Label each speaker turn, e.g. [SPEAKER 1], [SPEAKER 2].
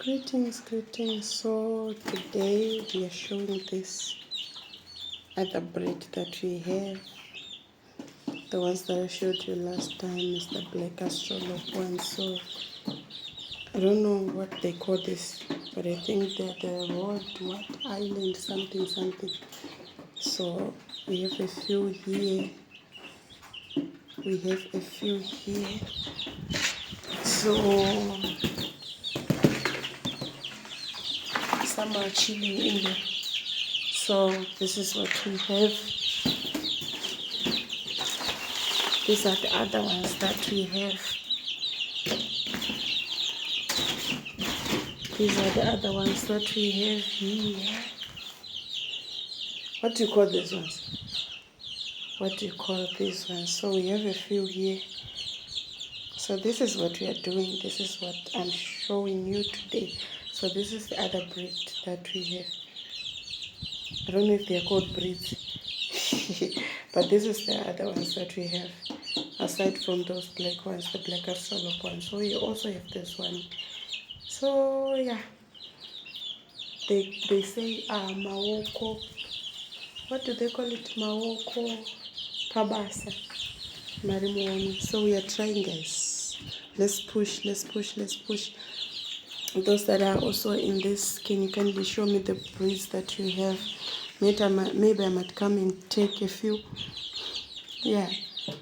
[SPEAKER 1] Greetings. So today we are showing this other breed that we have. The ones that I showed you last time is the black Australorp one. So I don't know what they call this, but I think they're the what island something. So we have a few here. So some are chilling in there. So this is what we have. These are the other ones that we have. Here. What do you call these ones? So we have a few here. So this is what we are doing. This is what I'm showing you today. So this is the other breed that we have. I don't know if they're called breeds. But this is the other ones that we have. Aside from those black ones, the black Australorp ones. So we also have this one. So yeah. They say Mawoko. What do they call it? Mawoko Pabasa. Marimuoni. So we are trying, guys. Let's push. Those that are also in this, can you kindly show me the breeds that you have? Maybe I might come and take a few. Yeah.